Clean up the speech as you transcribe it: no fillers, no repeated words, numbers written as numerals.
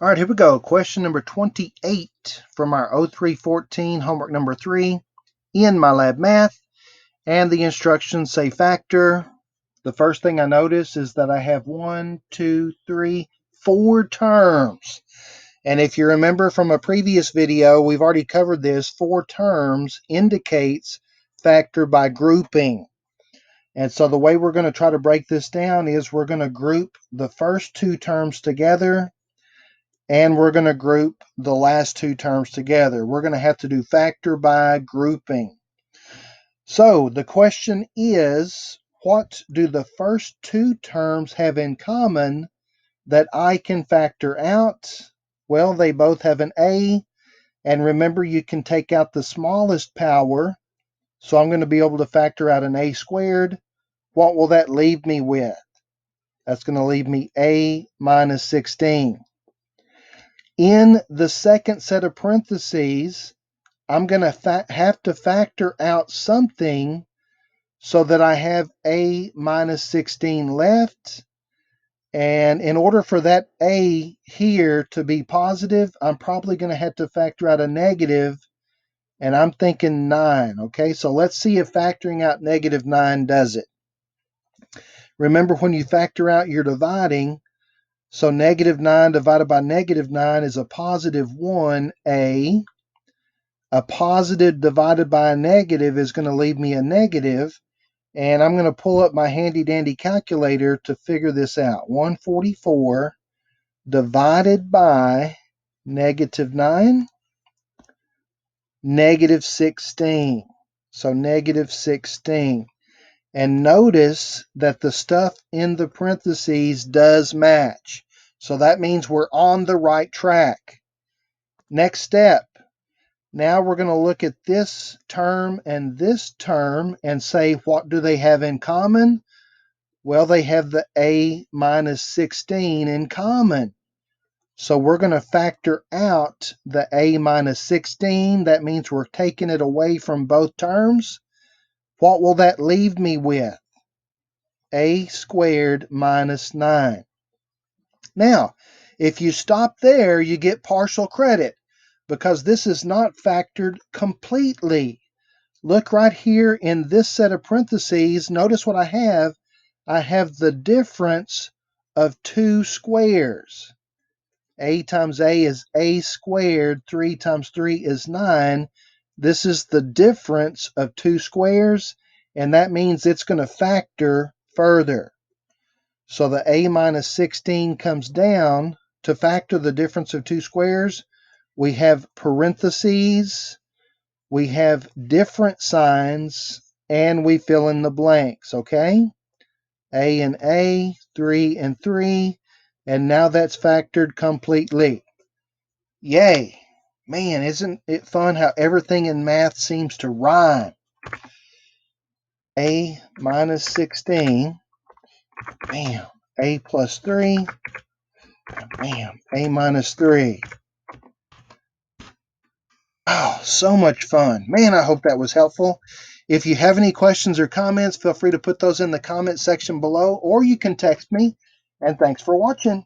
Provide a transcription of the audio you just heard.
All right, here we go. Question number 28 from our 0314 homework number 3 in MyLab Math. And the instructions say factor. The first thing I notice is that I have 1, 2, 3, 4 terms. And if you remember from a previous video, we've already covered this. 4 terms indicates factor by grouping. And so the way we're going to try to break this down is we're going to group the first 2 terms together, and we're going to group the last 2 terms together. We're going to have to do factor by grouping. So the question is, what do the first 2 terms have in common that I can factor out? Well, they both have an a, and remember you can take out the smallest power, so I'm going to be able to factor out an a squared. What will that leave me with? That's going to leave me a minus 16. In the second set of parentheses, I'm going to have to factor out something so that I have a minus 16 left. And in order for that a here to be positive, I'm probably going to have to factor out a negative, and I'm thinking 9. Okay, so let's see if factoring out negative 9 does it. Remember, when you factor out, you're dividing. So negative 9 divided by negative 9 is a positive 1a. A positive divided by a negative is going to leave me a negative. And I'm going to pull up my handy dandy calculator to figure this out. 144 divided by negative 9, negative 16. So negative 16. And notice that the stuff in the parentheses does match. So that means we're on the right track. Next step. Now we're going to look at this term and say, what do they have in common? Well, they have the a minus 16 in common. So we're going to factor out the a minus 16. That means we're taking it away from both terms. What will that leave me with? A squared minus 9. Now, if you stop there, you get partial credit because this is not factored completely. Look right here in this set of parentheses. Notice what I have. I have the difference of 2 squares. A times a is a squared. 3 times 3 is 9. This is the difference of 2 squares, and that means it's going to factor further. So the a minus 16 comes down. To factor the difference of 2 squares, we have parentheses, we have different signs, and we fill in the blanks, okay? A and A, 3 and 3, and now that's factored completely. Yay! Man, isn't it fun how everything in math seems to rhyme? A minus 16, bam, A plus 3, bam, A minus 3. Oh, so much fun. Man, I hope that was helpful. If you have any questions or comments, feel free to put those in the comment section below, or you can text me. And thanks for watching.